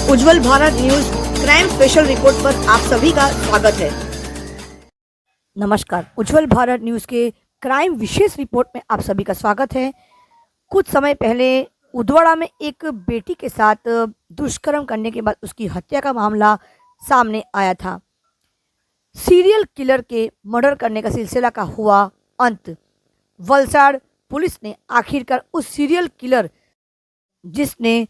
उज्जवल Bharat news crime special report पर आप सभी का स्वागत है। नमस्कार, उज्जवल भारत न्यूज के क्राइम विशेष रिपोर्ट में आप सभी का स्वागत है। कुछ समय पहले उदवाड़ा में एक बेटी के साथ दुष्कर्म करने के बाद उसकी हत्या का मामला सामने आया था। सीरियल किलर के मर्डर करने का सिलसिला का हुआ अंत। वलसाड़ पुलिस ने आखिरकार उस सीरियल किलर जिसने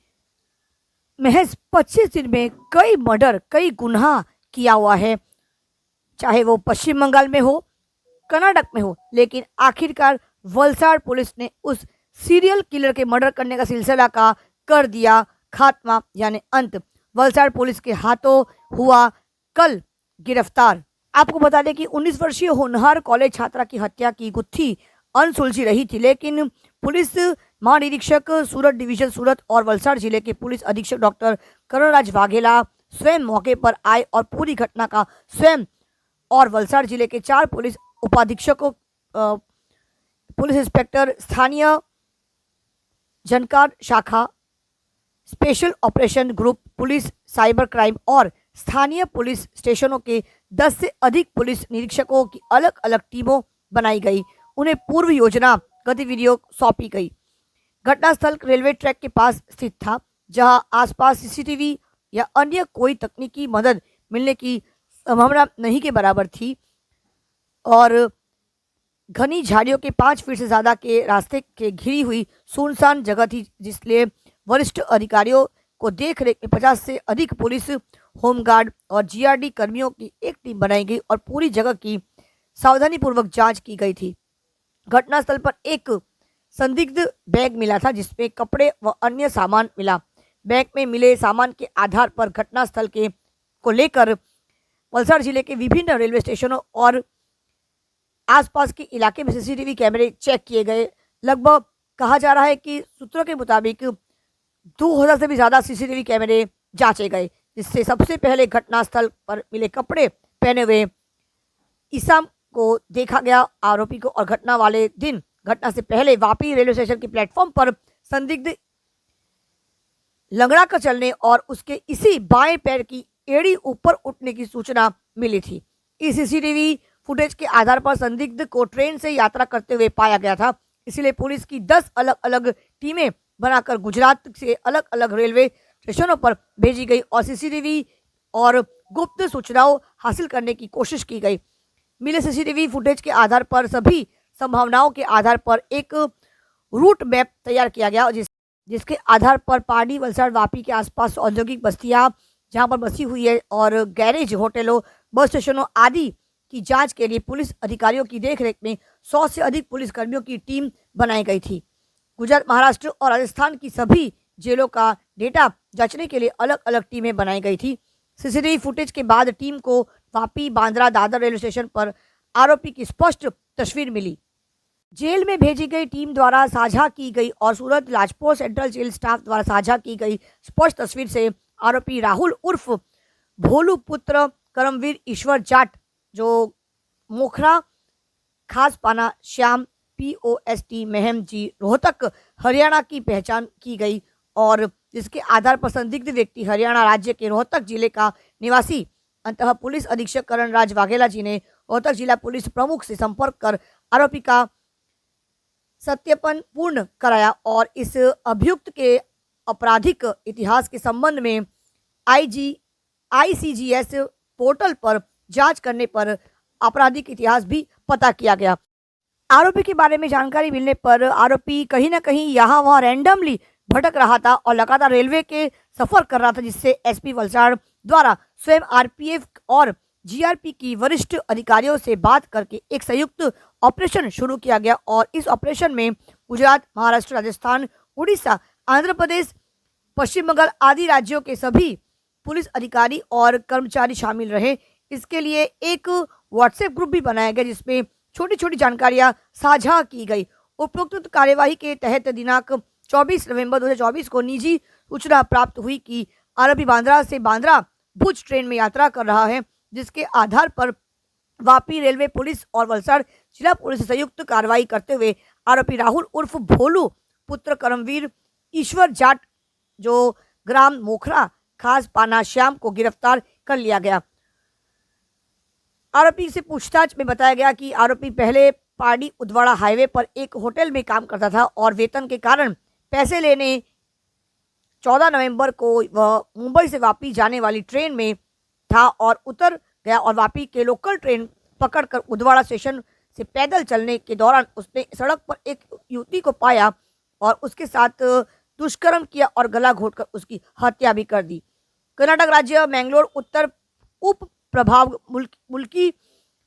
महज 25 दिन में कई मर्डर, कई गुनाह किया हुआ है, चाहे वो पश्चिम बंगाल में हो, कर्नाटक में हो, लेकिन आखिरकार वलसाड़ पुलिस ने उस सीरियल किलर के मर्डर करने का सिलसिला का कर दिया खात्मा, यानी अंत। वलसाड़ पुलिस के हाथों हुआ कल गिरफ्तार। आपको बता दें कि 19 वर्षीय होनहार कॉलेज छात्रा की हत्या की गुत्थी अनसुलझी रही थी, लेकिन पुलिस महानिरीक्षक सूरत डिवीजन सूरत और वलसाड़ जिले के पुलिस अधीक्षक डॉक्टर करणराज वाघेला स्वयं मौके पर आए और पूरी घटना का स्वयं और वलसाड़ जिले के 4 पुलिस उपाधीक्षकों, पुलिस इंस्पेक्टर, स्थानीय जनकार शाखा, special operation group, police cyber crime और स्थानीय पुलिस स्टेशनों के 10 से अधिक पुलिस निरीक्षकों की अलग अलग टीमों बनाई गई। उन्हें पूर्व योजना गतिविधियों सौंपी गई। घटनास्थल रेलवे ट्रैक के पास स्थित था, जहां आसपास सीसीटीवी या अन्य कोई तकनीकी मदद मिलने की संभावना नहीं के बराबर थी और घनी झाड़ियों के 5 फीट से ज़्यादा के रास्ते के घिरी हुई सुनसान जगह थी, जिसलिए वरिष्ठ अधिकारियों को देख रेख में 50 से अधिक पुलिस, होमगार्ड और जीआरडी कर्मियों की एक टीम बनाई गई और पूरी जगह की सावधानीपूर्वक जांच की गई थी। घटनास्थल पर एक संदिग्ध बैग मिला था, जिसमें कपड़े व अन्य सामान मिला। बैग में मिले सामान के आधार पर घटनास्थल के को लेकर वलसाड़ जिले के विभिन्न रेलवे स्टेशनों और आसपास के इलाके में सीसीटीवी कैमरे चेक किए गए। लगभग कहा जा रहा है कि सूत्रों के मुताबिक 2000 से भी ज़्यादा सीसीटीवी कैमरे जांचे गए, जिससे सबसे पहले घटनास्थल पर मिले कपड़े पहने हुए इसाम को देखा गया, आरोपी को। और घटना वाले दिन, घटना से पहले वापी रेलवे स्टेशन के प्लेटफॉर्म पर संदिग्ध लंगड़ा कर चलने और उसके इसी बाएं पैर की एड़ी ऊपर उठने की सूचना मिली थी। इस सीसीटीवी फुटेज के आधार पर संदिग्ध को ट्रेन से यात्रा करते हुए पाया गया था, इसलिए पुलिस की 10 अलग अलग टीमें बनाकर गुजरात से अलग अलग रेलवे स्टेशनों पर भेजी गई और सीसीटीवी और गुप्त सूचनाओं हासिल करने की कोशिश की गई। मिले सीसीटीवी फुटेज के आधार पर सभी संभावनाओं के आधार पर एक रूट मैप तैयार किया गया, जिसके आधार पर पारडी, वलसाड़, वापी के आसपास औद्योगिक बस्तियां जहां पर बसी हुई है और गैरेज, होटलों, बस स्टेशनों आदि की जांच के लिए पुलिस अधिकारियों की देखरेख में 100 से अधिक पुलिस कर्मियों की टीम बनाई गई थी। गुजरात, महाराष्ट्र और राजस्थान की सभी जेलों का डेटा जांचने के लिए अलग अलग टीमें बनाई गई थी। सीसीटीवी फुटेज के बाद टीम को वापी, बांद्रा, दादर रेलवे स्टेशन पर आरोपी की स्पष्ट तस्वीर मिली। जेल में भेजी गई टीम द्वारा साझा की गई और सूरत लाजपोर सेंट्रल जेल स्टाफ द्वारा साझा की गई स्पष्ट तस्वीर से आरोपी राहुल उर्फ भोलू पुत्र करमवीर ईश्वर जाट, जो मोखरा खास पाना श्याम POST महम जी रोहतक हरियाणा की पहचान की गई और जिसके आधार पर संदिग्ध व्यक्ति हरियाणा राज्य के रोहतक जिले का निवासी अंतः पुलिस अधीक्षक करणराज वाघेला जी ने रोहतक जिला पुलिस प्रमुख से संपर्क कर आरोपी का सत्यापन पूर्ण कराया और इस अभियुक्त के आपराधिक इतिहास के संबंध में ICGS पोर्टल पर जांच करने पर आपराधिक इतिहास भी पता किया गया। आरोपी के बारे में जानकारी मिलने पर आरोपी कहीं ना कहीं यहाँ वहाँ रैंडमली भटक रहा था और लगातार रेलवे के सफर कर रहा था, जिससे SP वलसाड़ द्वारा स्वयं RPF और GRP की वरिष्ठ अधिकारियों से बात करके एक संयुक्त ऑपरेशन शुरू किया गया और इस ऑपरेशन में गुजरात, महाराष्ट्र, राजस्थान, उड़ीसा, आंध्र प्रदेश, पश्चिम बंगाल आदि राज्यों के सभी पुलिस अधिकारी और कर्मचारी शामिल रहे। इसके लिए एक व्हाट्सएप ग्रुप भी बनाया गया, जिसमें छोटी छोटी जानकारियां साझा की गई। उपरोक्त कार्यवाही के तहत दिनांक 24 नवंबर 2024 को निजी सूचना प्राप्त हुई कि आरोपी बांद्रा से बांद्रा भुज ट्रेन में यात्रा कर रहा है, जिसके आधार पर वापी रेलवे पुलिस और वलसाड़ जिला पुलिस संयुक्त कार्रवाई करते हुए आरोपी राहुल उर्फ भोलू पुत्र करमवीर ईश्वर जाट, जो ग्राम मोखरा खास पाना श्याम को गिरफ्तार कर लिया गया। आरोपी से पूछताछ में बताया गया कि आरोपी पहले पाडी उदवाड़ा हाईवे पर एक होटल में काम करता था और वेतन के कारण पैसे लेने 14 नवंबर को वह मुंबई से वापी जाने वाली ट्रेन में था और उतर गया और वापी के लोकल ट्रेन पकड़कर उदवाड़ा स्टेशन से पैदल चलने के दौरान उसने सड़क पर एक युवती को पाया और उसके साथ दुष्कर्म किया और गला घोंटकर उसकी हत्या भी कर दी। कर्नाटक राज्य मैंगलोर उत्तर उप प्रभाग मुल्की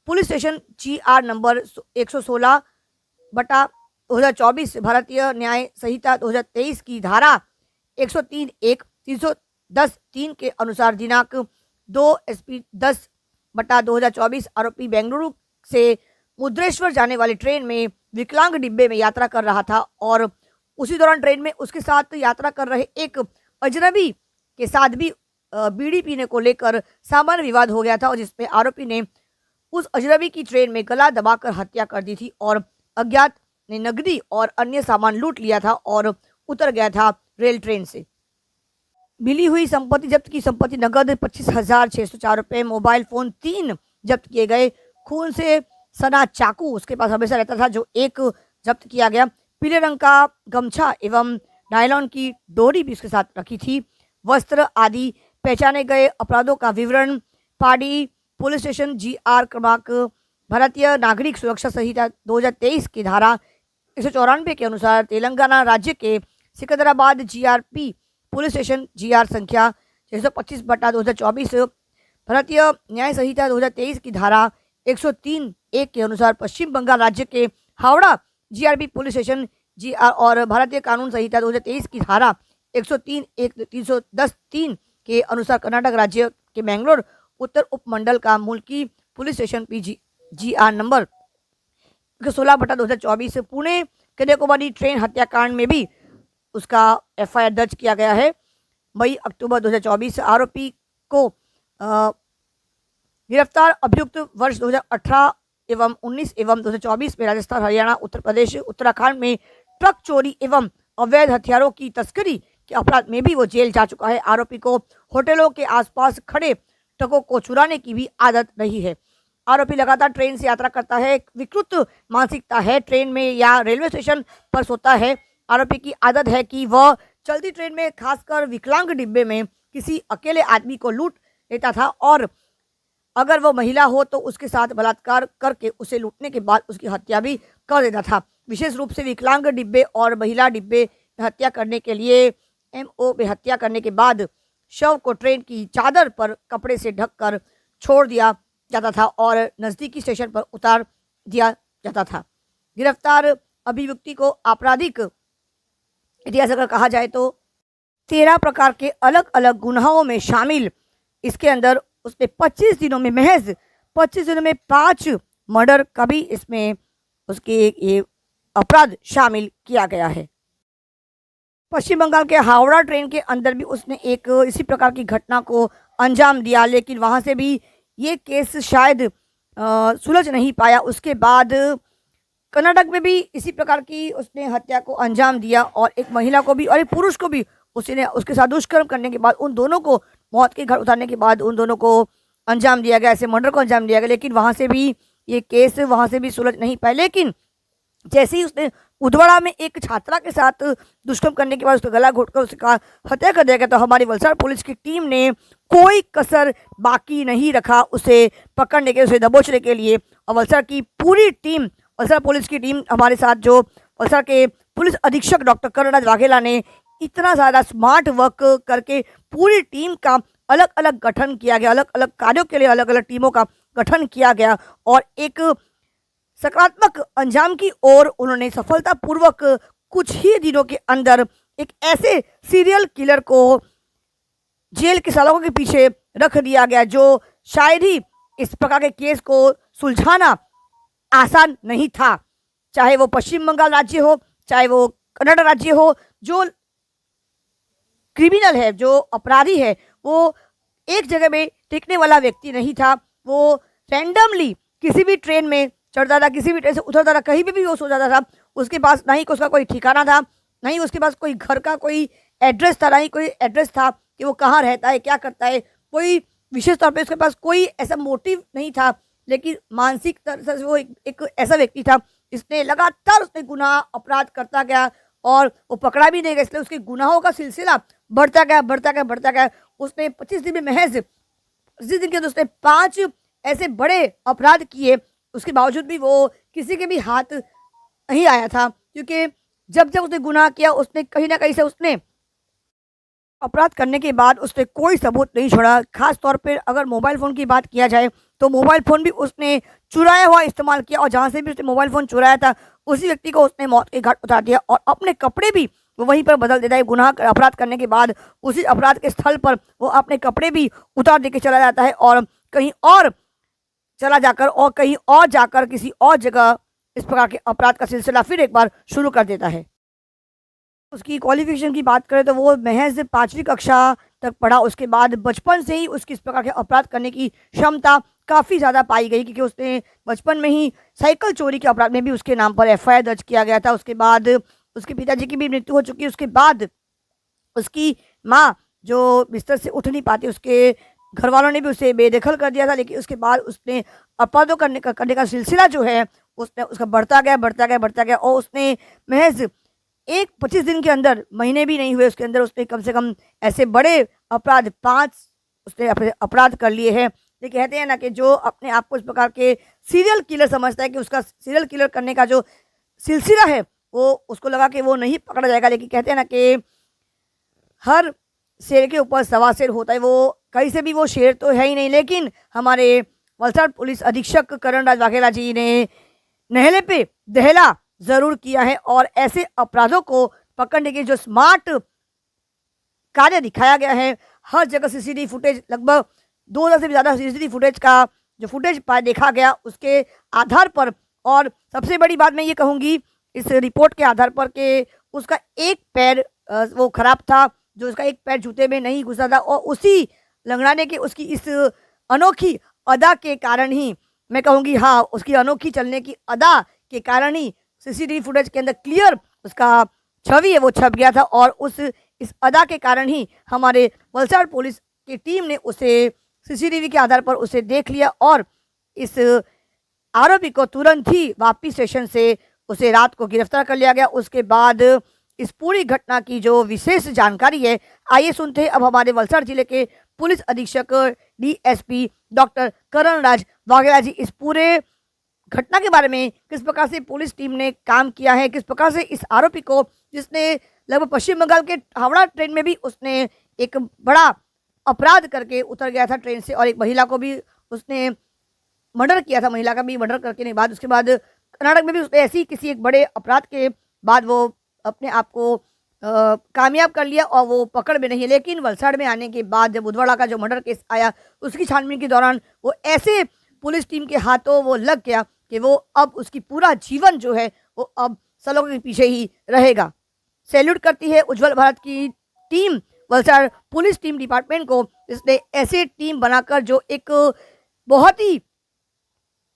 पुलिस स्टेशन GR नंबर 116/2024 भारतीय न्याय संहिता 2023 की धारा 103(1), 310(3) के अनुसार दिनांक 2SP10/2024 आरोपी बेंगलुरु से मुद्रेश्वर जाने वाली ट्रेन में विकलांग डिब्बे में यात्रा कर रहा था और उसी दौरान ट्रेन में उसके साथ यात्रा कर रहे एक अजनबी के साथ भी बीड़ी पीने को लेकर सामान्य विवाद हो गया था और जिसमें आरोपी ने उस अजनबी की ट्रेन में गला दबाकर हत्या कर दी थी और अज्ञात ने नकदी और अन्य सामान लूट लिया था और उतर गया था रेल ट्रेन से। मिली हुई संपत्ति जब्त की संपत्ति नगद 25,604 रुपये, मोबाइल फोन 3 जब्त किए गए, खून से सना चाकू उसके पास हमेशा रहता था जो एक जब्त किया गया, पीले रंग का गमछा एवं नायलॉन की डोरी भी उसके साथ रखी थी, वस्त्र आदि पहचाने गए अपराधों का विवरण पाडी पुलिस स्टेशन GR क्रमांक भारतीय नागरिक सुरक्षा संहिता 2023 की धारा 194 के अनुसार तेलंगाना राज्य के Secunderabad GRP police station GR संख्या 625/2024 भारतीय न्याय संहिता 2023 की धारा 103(1) के अनुसार पश्चिम बंगाल राज्य के Howrah GRP police station GR और भारतीय कानून संहिता 2023 की धारा 103(1), 310(3) के अनुसार कर्नाटक राज्य के मैंगलोर उत्तर उपमंडल का मुल्की police station GR number 16/2024 Pune Kanyakumari train हत्याकांड में भी उसका FIR दर्ज किया गया है। मई अक्टूबर 2024 आरोपी को गिरफ्तार अभियुक्त वर्ष 2018 एवं 19 एवं 2024 में राजस्थान, हरियाणा, उत्तर प्रदेश, उत्तराखंड में ट्रक चोरी एवं अवैध हथियारों की तस्करी के अपराध में भी वो जेल जा चुका है। आरोपी को होटलों के आसपास खड़े ट्रकों को चुराने की भी आदत रही है। आरोपी लगातार ट्रेन से यात्रा करता है, विकृत मानसिकता है, ट्रेन में या रेलवे स्टेशन पर सोता है। आरोपी की आदत है कि वह चलती ट्रेन में खासकर विकलांग डिब्बे में किसी अकेले आदमी को लूट लेता था और अगर वह महिला हो तो उसके साथ बलात्कार करके उसे लूटने के बाद उसकी हत्या भी कर देता था। विशेष रूप से विकलांग डिब्बे और महिला डिब्बे में हत्या करने के लिए MO में हत्या करने के बाद शव को ट्रेन की चादर पर कपड़े से ढककर छोड़ दिया जाता था और नज़दीकी स्टेशन पर उतार दिया जाता था। गिरफ्तार अभियुक्ति को आपराधिक इतिहास अगर कहा जाए तो 13 प्रकार के अलग अलग गुनाहों में शामिल, इसके अंदर उसने 25 दिनों में महज 25 दिनों में 5 मर्डर का भी इसमें उसके ये अपराध शामिल किया गया है। पश्चिम बंगाल के हावड़ा ट्रेन के अंदर भी उसने एक इसी प्रकार की घटना को अंजाम दिया, लेकिन वहाँ से भी ये केस शायद सुलझ नहीं पाया। उसके बाद कर्नाटक में भी इसी प्रकार की उसने हत्या को अंजाम दिया और एक महिला को भी और एक पुरुष को भी उसने उसके साथ दुष्कर्म करने के बाद उन दोनों को मौत के घर उतारने के बाद उन दोनों को अंजाम दिया गया, ऐसे मर्डर को अंजाम दिया गया। लेकिन वहाँ से भी ये केस वहाँ से भी सुलझ नहीं पाया। लेकिन जैसे ही उसने उदवाड़ा में एक छात्रा के साथ दुष्कर्म करने के बाद उसका गला घोंटकर उसका हत्या कर दिया गया तो हमारी वलसाड़ पुलिस की टीम ने कोई कसर बाकी नहीं रखा उसे पकड़ने के, उसे दबोचने के लिए। और वलसाड़ की पूरी टीम, वलसाड़ पुलिस की टीम हमारे साथ जो वलसाड़ के पुलिस अधीक्षक डॉक्टर करुणराज वाघेला ने इतना ज़्यादा स्मार्ट वर्क करके पूरी टीम का अलग अलग गठन किया गया, अलग अलग कार्यों के लिए अलग अलग टीमों का गठन किया गया और एक सकारात्मक अंजाम की ओर उन्होंने सफलतापूर्वक कुछ ही दिनों के अंदर एक ऐसे सीरियल किलर को जेल के सलाखों के पीछे रख दिया गया जो शायद ही इस प्रकार के केस को सुलझाना आसान नहीं था। चाहे वो पश्चिम बंगाल राज्य हो, चाहे वो कर्नाटक राज्य हो, जो क्रिमिनल है, जो अपराधी है, वो एक जगह में टिकने वाला व्यक्ति नहीं था। वो रैंडमली किसी भी ट्रेन में चढ़ता था, किसी भी ट्रेन से उतरता था, कहीं भी वो सो जाता था। उसके पास ना ही उसका कोई ठिकाना था, ना ही उसके पास कोई घर का कोई एड्रेस था, ना ही कोई एड्रेस था कि वो कहाँ रहता है, क्या करता है। कोई विशेष तौर पे उसके पास कोई ऐसा मोटिव नहीं था, लेकिन मानसिक तरह से वो एक ऐसा व्यक्ति था जिसने लगातार उसने गुनाह अपराध करता गया और वो पकड़ा भी नहीं गया, इसलिए उसके गुनाहों का सिलसिला बढ़ता गया बढ़ता गया बढ़ता गया। उसने 25 दिन में महज 25 दिन के अंदर उसने 5 ऐसे बड़े अपराध किए, उसके बावजूद भी वो किसी के भी हाथ नहीं आया था, क्योंकि जब जब उसने गुनाह किया उसने कहीं ना कहीं से उसने अपराध करने के बाद उसने कोई सबूत नहीं छोड़ा। खास तौर पर अगर मोबाइल फ़ोन की बात किया जाए तो मोबाइल फ़ोन भी उसने चुराया हुआ इस्तेमाल किया, और जहाँ से भी उसने मोबाइल फ़ोन चुराया था उसी व्यक्ति को उसने मौत के घाट उतार दिया, और अपने कपड़े भी वो वहीं पर बदल देता है। गुनाह अपराध करने के बाद उसी अपराध के स्थल पर वो अपने कपड़े भी उतार दे के चला जाता है और कहीं और चला जाकर और कहीं और जाकर किसी और जगह इस प्रकार के अपराध का सिलसिला फिर एक बार शुरू कर देता है। उसकी क्वालिफिकेशन की बात करें तो वो महज 5वीं कक्षा तक पढ़ा। उसके बाद बचपन से ही उसकी इस प्रकार के अपराध करने की क्षमता काफ़ी ज़्यादा पाई गई, क्योंकि उसने बचपन में ही साइकिल चोरी के अपराध में भी उसके नाम पर एफआईआर दर्ज किया गया था। उसके बाद उसके पिताजी की भी मृत्यु हो चुकी है। उसके बाद उसकी माँ जो बिस्तर से उठ नहीं पाती, उसके घर वालों ने भी उसे बेदखल कर दिया था, लेकिन उसके बाद उसने अपराधों करने का सिलसिला जो है उसने उसका बढ़ता गया बढ़ता गया बढ़ता गया, और उसने महज 25 दिन के अंदर, महीने भी नहीं हुए उसके अंदर, उसने कम से कम ऐसे बड़े अपराध 5 उसने अपने अपराध कर लिए हैं। ये कहते हैं ना कि जो अपने आप को इस प्रकार के सीरियल किलर समझता है कि उसका सीरियल किलर करने का जो सिलसिला है वो उसको लगा कि वो नहीं पकड़ा जाएगा, लेकिन कहते हैं ना कि हर शेर के ऊपर सवा शेर होता है। वो कहीं से भी वो शेर तो है ही नहीं, लेकिन हमारे वलसाड पुलिस अधीक्षक करण राज वाघेला जी ने नहले पे दहला ज़रूर किया है, और ऐसे अपराधों को पकड़ने के जो स्मार्ट कार्य दिखाया गया है, हर जगह सीसीटीवी फुटेज, लगभग 2000 से भी ज़्यादा सीसीटीवी फुटेज का जो फुटेज देखा गया उसके आधार पर, और सबसे बड़ी बात मैं ये कहूँगी इस रिपोर्ट के आधार पर कि उसका एक पैर वो खराब था, जो उसका एक पैर जूते में नहीं घुसा था, और उसी लंगड़ाने के उसकी इस अनोखी अदा के कारण ही, मैं कहूँगी हाँ, उसकी अनोखी चलने की अदा के कारण ही सीसीटीवी फुटेज के अंदर क्लियर उसका छवि है वो छप गया था, और इस अदा के कारण ही हमारे वलसाड पुलिस की टीम ने उसे सीसीटीवी के आधार पर उसे देख लिया, और इस आरोपी को तुरंत ही वापी स्टेशन से उसे रात को गिरफ्तार कर लिया गया। उसके बाद इस पूरी घटना की जो विशेष जानकारी है, आइए सुनते हैं अब हमारे वलसाड जिले के पुलिस अधीक्षक डीएसपी डॉक्टर करण राज वाघेला जी इस पूरे घटना के बारे में, किस प्रकार से पुलिस टीम ने काम किया है, किस प्रकार से इस आरोपी को, जिसने लगभग पश्चिम बंगाल के हावड़ा ट्रेन में भी उसने एक बड़ा अपराध करके उतर गया था ट्रेन से, और एक महिला को भी उसने मर्डर किया था, महिला का भी मर्डर करके नहीं, बाद उसके बाद कर्नाटक में भी उसने ऐसी किसी एक बड़े अपराध के बाद वो अपने आप को कामयाब कर लिया और वो पकड़ में नहीं है। लेकिन वलसाड में आने के बाद जब उदवाड़ा का जो मर्डर केस आया उसकी छानबीन के दौरान वो ऐसे पुलिस टीम के हाथों वो लग गया कि वो अब उसकी पूरा जीवन जो है वो अब सलों के पीछे ही रहेगा। सैल्यूट करती है उज्जवल भारत की team, Valsad police team department को, इसने ऐसे टीम बनाकर जो एक बहुत ही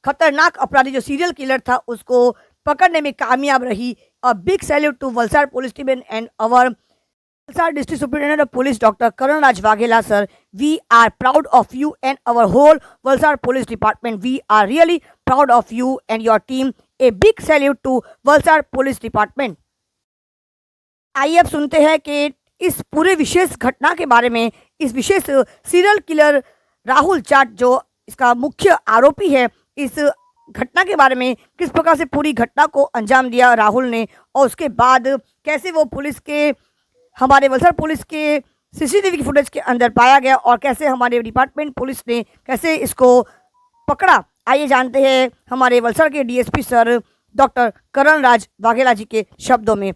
खतरनाक अपराधी जो सीरियल किलर था उसको पकड़ने में कामयाब रही। A big salute to Valsad police team and our Valsad District Superintendent of Police Dr. Karan Raj Vaghela sir, we are proud of you and our whole Valsad Police Department. We are really proud of you and your team. A big salute to Valsad Police Department. आइए अब सुनते हैं कि इस पूरे विशेष घटना के बारे में, इस विशेष सीरियल किलर राहुल जाट जो इसका मुख्य आरोपी है, इस घटना के बारे में किस प्रकार से पूरी घटना को अंजाम दिया राहुल ने, और उसके बाद कैसे वो पुलिस के, हमारे वलसाड पुलिस के सीसीटीवी की फुटेज के अंदर पाया गया और कैसे हमारे डिपार्टमेंट पुलिस ने कैसे इसको पकड़ा। आइए जानते हैं हमारे वलसाड के डीएसपी सर डॉक्टर करण राज वाघेला जी के शब्दों में।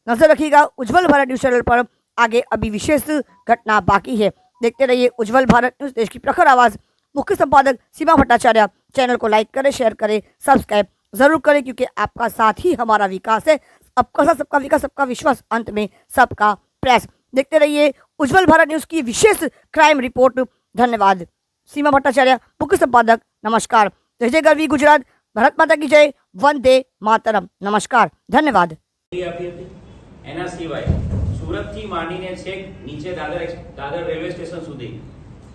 नजर रखिएगा उज्जवल भारत न्यूज चैनल पर, आगे अभी विशेष घटना बाकी है। देखते रहिए उज्जवल भारत न्यूज, देश की प्रखर आवाज़। मुख्य संपादक सीमा भट्टाचार्य। चैनल को लाइक करें, शेयर करें, सब्सक्राइब जरूर करें, क्योंकि आपका साथ ही हमारा विकास है। सबका साथ, सबका विकास, सबका विश्वास, अंत में सबका प्रयास। देखते रहिए उज्जवल भारत न्यूज की विशेष क्राइम रिपोर्ट। धन्यवाद। सीमा भट्टाचार्य, मुख्य संपादक। नमस्कार। जय जय गरवी गुजरात। भारत माता की जय। वंदे मातरम। नमस्कार, धन्यवाद। એના સિવાય સુરતથી માંડીને છેક નીચે દાદર રેલવે સ્ટેશન સુધી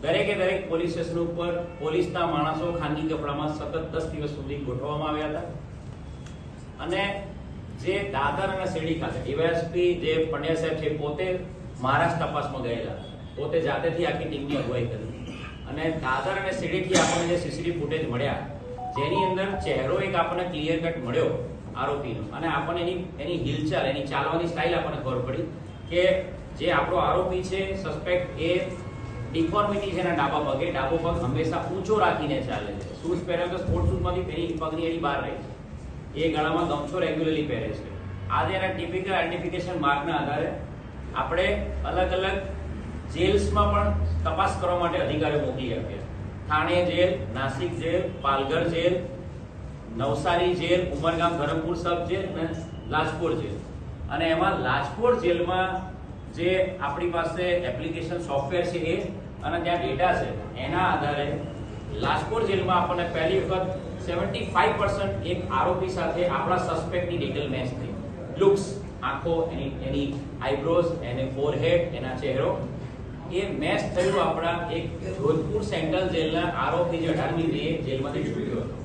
દરેકે દરેક પોલીસ સ્ટેશન ઉપર પોલીસના માણસો ખાનગી કપડામાં સતત 10 દિવસ સુધી ગોઠવવામાં આવ્યા હતા. અને જે દાદર અને શેરડી ખાતે ડીવાયએસપી જે પંડ્યા સાહેબ છે પોતે મહારાષ્ટ્ર તપાસમાં ગયેલા, પોતે જાતેથી આખી ટીમની અગુવાઈ કરી. અને દાદર અને શેરડીથી આપણને જે સીસીટીવી ફૂટેજ મળ્યા, જેની અંદર ચહેરો એક આપણને ક્લિયર કટ મળ્યો આરોપીનો, અને આપણને એની હિલચાલ, એની ચાલવાની સ્ટાઇલ આપણને ખબર પડી કે જે આપણો આરોપી છે સસ્પેક્ટ એ ડિફોર્મિટી છે એના ડાબો પગ હંમેશા ઊંચો રાખીને ચાલે છે. શૂઝ પહેરે તો સ્પોર્ટ શૂઝમાંથી પગની એની બહાર રહે છે. એ ગળામાં ગમછો રેગ્યુલરલી પહેરે છે. આજે એના ટિપિકલ આઈડેન્ટિફિકેશન માર્કના આધારે આપણે અલગ અલગ જેલ્સમાં પણ તપાસ કરવા માટે અધિકારીઓ મોકલી આપ્યા. Thane jail, Nashik jail, Palghar jail, Navsari jail, Umargam Dharampur sub jail અને લાજપોર જેલ. અને એમાં લાજપોર જેલમાં જે આપણી પાસે એપ્લિકેશન સોફ્ટવેર છે એ અને ત્યાં ડેટા છે, એના આધારે લાજપોર જેલમાં આપણને પહેલી વખત 75% એક આરોપી સાથે આપણા સસ્પેક્ટની ડિટેલ મેચ થઈ. લુક્સ, આંખો, એની આઈબ્રોઝ, એને ફોરહેડ, એના ચહેરો, એ મેચ થયું આપણા એક જોધપુર સેન્ટ્રલ જેલના આરોપી જે 18મી મે જેલમાંથી છૂટ્યો હતો,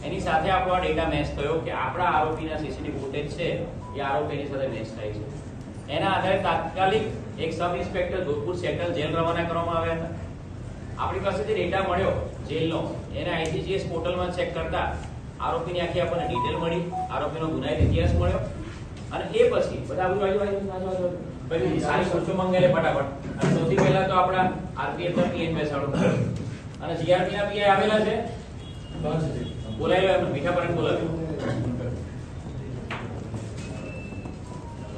એની સાથે આપણો ડેટા મેચ થયો કે આપણા આરોપીના સીસીટીવી ફૂટેજ છે એ આરોપીની સાથે મેચ થાય છે. એના આધારે તાત્કાલિક એક sub inspector Jodhpur central jail રવાના કરવામાં આવ્યા હતા. આપણી પાસે જે ડેટા મળ્યો જેલનો, એને ICGS પોર્ટલમાં ચેક કરતા આરોપીની આખી આપણને ડિટેલ મળી, આરોપીનો ગુનાહિત ઇતિહાસ મળ્યો. અને એ પછી બધા પછી સારી ખર્ચો મંગાવેલે ફટાફટ. અને સૌથી પહેલા તો આપણા RPF ના પીએન બેસાડો અને GRP ના પીઆઈ આવેલા છે, બોલાવી લો એમને, મીઠા પરત બોલાવી.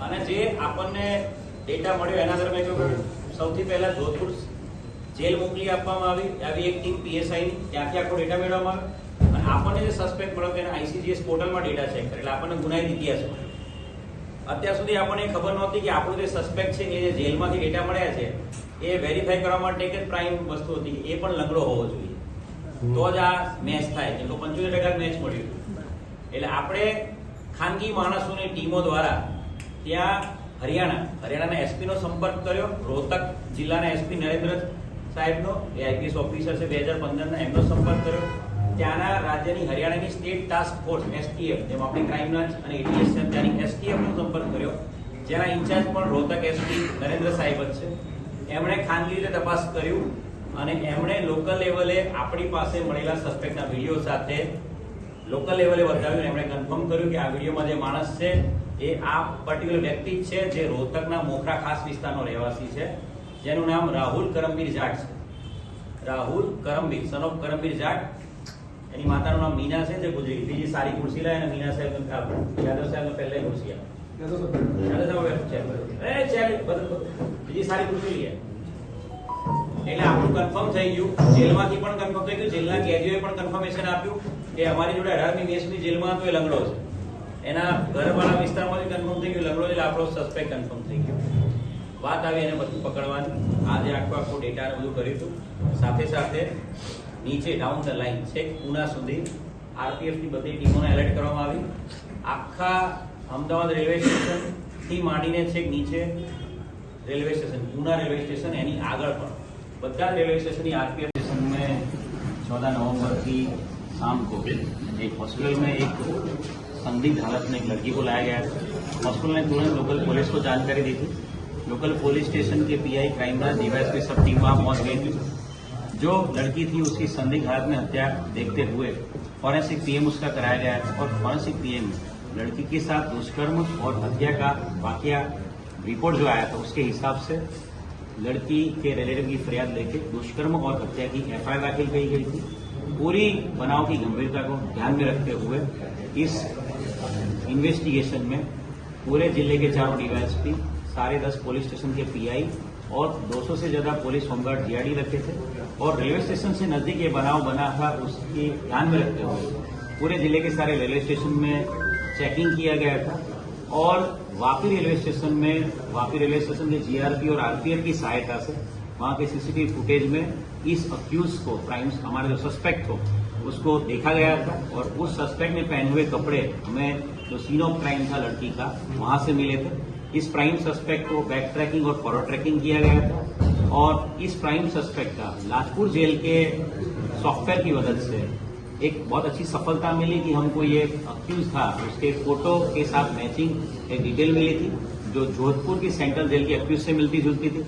અને જે આપણને ડેટા મળ્યો એના આધારે મેં કહ્યું સૌથી પહેલા જોધપુર જેલ મોકલી આપવામાં આવી એક ટીમ PSI ની, ત્યાંથી આખો ડેટા મેળવવામાં આવ્યો. અને આપણને જે સસ્પેક્ટ મળ્યો તેને ICGS પોર્ટલમાં ડેટા ચેક કરે એટલે આપણને ગુનાહિત ઇતિહાસ મળ્યો. અત્યાર સુધી આપણને ખબર નહોતી કે આપણો જે સસ્પેક્ટ છે એ જે જેલમાંથી ડેટા મળ્યા છે એ વેરીફાઈ કરવા માટે એક જ પ્રાઇમ વસ્તુ હતી, એ પણ લંગડો હોવો જોઈએ, તો જ આ મેચ થાય. જેમ કે 75% મેચ મળ્યું. એટલે આપણે ખાનગી માણસોની ટીમો દ્વારા ત્યાં હરિયાણાના એસપી નો સંપર્ક કર્યો, રોહતક જિલ્લાના એસપી નરેન્દ્ર સાહેબનો, એ IPS ઓફિસર છે 2015ના, એમનો સંપર્ક કર્યો. ત્યાંના રાજ્યની હરિયાણાની સ્ટેટ ટાસ્ક ફોર્સ STF, જેમ આપણી ક્રાઇમ બ્રાન્ચ અને ATS છે, ત્યાંની STF નો સંપર્ક કર્યો, જેના ઇન્ચાર્જ પણ રોહતક એસપી નરેન્દ્ર સાહેબ જ છે. એમણે ખાનગી રીતે તપાસ કર્યું અને એમણે લોકલ લેવલે આપણી પાસે મળેલા સસ્પેક્ટના વિડીયો સાથે લોકલ લેવલે બતાવ્યું. એમણે કન્ફર્મ કર્યું કે આ વિડીયોમાં જે માણસ છે એ આ પર્ટિક્યુલર વ્યક્તિ છે જે રોહતકના મોખરા ખાસ વિસ્તારનો રહેવાસી છે, જેનું નામ રાહુલ કરમબીર જાટ છે. Rahul Karambir, son of Karambir Jat. એની માતાનું નામ મીના છે જે ગુજરી. બીજી સારી ખુરશી લાય અને મીના સાહેબ યાદવ સાહેબ પહેલા ખુરશી આપે, બીજી સારી ખુરશી લઈએ. એટલે આપણું કન્ફર્મ થઈ ગયું, જેલમાંથી પણ કન્ફર્મ થઈ ગયું, જેલના કેદીઓએ પણ કન્ફર્મેશન આપ્યું કે અમારી જોડે 18મી મેની જેલમાં હતો એ લંગડો છે. એના ઘરવાળા વિસ્તારમાંથી કન્ફર્મ થઈ ગયું લંગડો, એટલે આપણો સસ્પેક્ટ કન્ફર્મ થઈ ગયો. વાત આવી એને બધું પકડવાની. આજે આખો ડેટા બધું કર્યું હતું. સાથે સાથે નીચે ડાઉન ધ લાઈન છેક પૂના સુધી RPF ની બધી ટીમોને એલર્ટ કરવામાં આવી. આખા અમદાવાદ રેલવે સ્ટેશન થી માંડીને છેક નીચે railway station, Poona railway station, यानी आगड़ पर बद्दा रेलवे स्टेशन की RPF स्टेशन में 14 नवंबर की शाम को एक हॉस्पिटल में एक संदिग्ध हालत में एक लड़की को लाया गया था. हॉस्पिटल ने तुरंत लोकल पुलिस को जानकारी दी थी. लोकल पुलिस स्टेशन के PI क्राइम ब्रांच DYSP सब टीम वहाँ पहुंच गई थी. जो लड़की थी उसकी संदिग्ध हालत में हत्या देखते हुए फॉरेंसिक PM उसका कराया गया था और फॉरेंसिक PM लड़की के साथ दुष्कर्म और हत्या का वाकया रिपोर्ट जो आया था उसके हिसाब से लड़की के रिलेटिव की फरियाद लेके दुष्कर्म और हत्या की FIR दाखिल की गई थी. पूरी बनाव की गंभीरता को ध्यान में रखते हुए इस इन्वेस्टिगेशन में पूरे जिले के 4 DYSP, 10.5 पुलिस स्टेशन के PI और 200 से ज्यादा पुलिस होमगार्ड GRD रखे थे और रेलवे स्टेशन से नजदीक ये बनाव बना था उसके ध्यान में रखते हुए पूरे जिले के सारे रेलवे स्टेशन में चेकिंग किया गया था. और वापी रेलवे स्टेशन के GRP और RPF की सहायता से वहां के CCTV फुटेज में इस अक्यूज को क्राइम्स हमारा जो सस्पेक्ट हो उसको देखा गया था और उस सस्पेक्ट ने पहने हुए कपड़े हमें जो सीन ऑफ क्राइम था लड़की का वहां से मिले थे. इस प्राइम सस्पेक्ट को बैक ट्रैकिंग और फॉरवर्ड ट्रैकिंग किया गया था और इस प्राइम सस्पेक्ट का लाजपुर जेल के सॉफ्टवेयर की मदद से एक बहुत अच्छी सफलता मिली कि हमको ये अक्यूज था उसके फोटो के साथ मैचिंग एक डिटेल मिली थी जो जोधपुर की सेंट्रल जेल के अक्यूज से मिलती जुलती थी।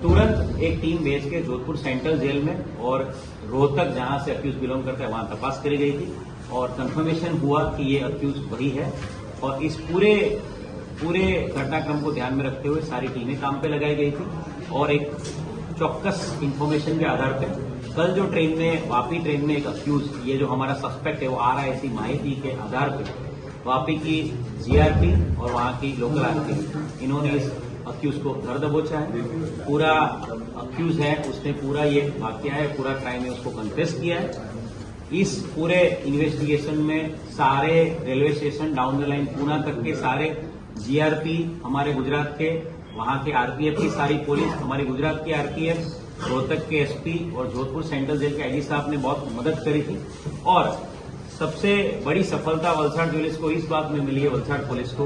तुरंत एक टीम भेज के जोधपुर सेंट्रल जेल में और रोहतक जहां से अक्यूज बिलोंग करता है वहां तपास करी गई थी और कंफर्मेशन हुआ कि ये अक्यूज वही है और इस पूरे घटनाक्रम को ध्यान में रखते हुए सारी टीमें काम पे लगाई गई थी और एक चौक्कस इंफॉर्मेशन के आधार पर कल जो ट्रेन में वापी ट्रेन में एक अक्यूज ये जो हमारा सस्पेक्ट है वो आ रहा है इसी माहिती के आधार पर वापी की जीआरपी और वहां की लोकल आरपी इन्होंने इस अक्यूज को धर दबोचा है। पूरा अक्यूज है उसने पूरा ये वाकया है पूरा क्राइम है उसको कन्फेस किया है। इस पूरे इन्वेस्टिगेशन में सारे railway station down the line Poona तक के सारे जीआरपी हमारे गुजरात के वहां के आरपीएफ की सारी पुलिस हमारी गुजरात की आरपीएफ रोहतक के एसपी और जोधपुर सेंट्रल जेल के आईजी साहब ने बहुत मदद करी थी और सबसे बड़ी सफलता वलसाड़ पुलिस को इस बात में मिली है वलसाड़ पुलिस को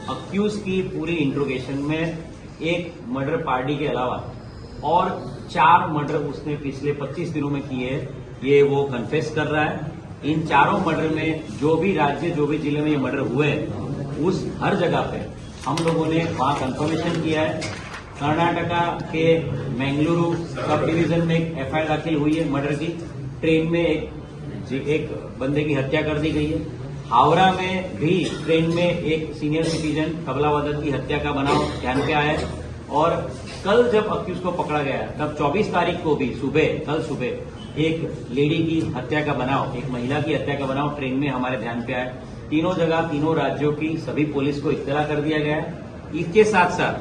अक्यूज की पूरी इंट्रोगेशन में एक मर्डर पार्टी के अलावा और 4 मर्डर उसने पिछले 25 दिनों में किए ये वो कन्फेस कर रहा है। इन चारों मर्डर में जो भी राज्य जो भी जिले में ये मर्डर हुए उस हर जगह पे हम लोगों ने वहां कंफर्मेशन किया है। कर्नाटका के मैंगलुरु सब डिवीजन में एक एफआईआर दाखिल हुई है मर्डर की। ट्रेन में एक बंदे की हत्या कर दी गई है। हावड़ा में भी ट्रेन में एक सीनियर सिटीजन तबला वादक की हत्या का बनाव ध्यान पे आया है और कल जब अक्यूज को पकड़ा गया तब 24 तारीख को भी कल सुबह एक लेडी की हत्या का बनाव एक महिला की हत्या का बनाव ट्रेन में हमारे ध्यान पे आया। तीनों जगह तीनों राज्यों की सभी पुलिस को इत्तला कर दिया गया है। इसके साथ साथ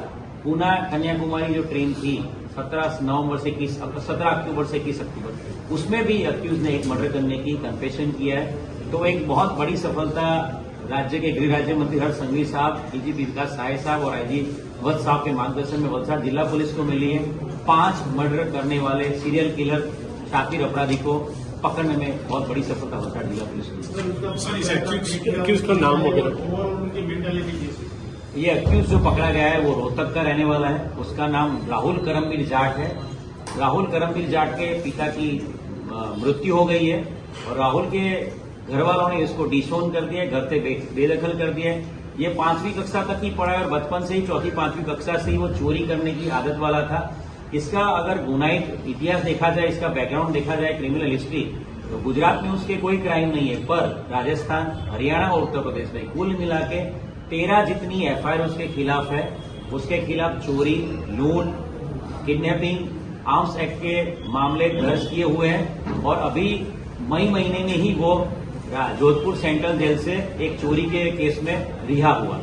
पूना कन्याकुमारी जो ट्रेन थी 17 अक्टूबर से 21 अक्टूबर उसमें भी अक्यूज ने एक मर्डर करने की कन्फेशन किया है। तो एक बहुत बड़ी सफलता राज्य के गृह राज्य मंत्री हर्ष संघवी साहब डीजीपी विकास सहाय साहब और आईजी वत्स साहब के मार्गदर्शन में वलसाड़ जिला पुलिस को मिली है। 5 मर्डर करने वाले सीरियल किलर शातिर अपराधी को पकड़ने में बहुत बड़ी सफलता वलसाड़ जिला पुलिस की। ये अक्यूज जो पकड़ा गया है वो रोहतक का रहने वाला है। उसका नाम राहुल करमवीर जाट है। राहुल करमवीर जाट के पिता की मृत्यु हो गई है और राहुल के घर वालों ने इसको डिसोन कर दिया, घर से बेदखल कर दिया। ये 5वीं कक्षा तक ही पढ़ा है और बचपन से ही 4वीं-5वीं कक्षा से ही वो चोरी करने की आदत वाला था। इसका अगर गुनाहित इतिहास देखा जाए, इसका बैकग्राउंड देखा जाए, क्रिमिनल हिस्ट्री, तो गुजरात में उसके कोई क्राइम नहीं है, पर राजस्थान, हरियाणा और उत्तर प्रदेश में कुल मिला के 13 जितनी एफआईआर उसके खिलाफ है। उसके खिलाफ चोरी, लूट, किडनैपिंग, आर्म्स एक्ट के मामले दर्ज किए हुए हैं और अभी मई महीने में ही वो जोधपुर सेंट्रल जेल से एक चोरी के केस में रिहा हुआ।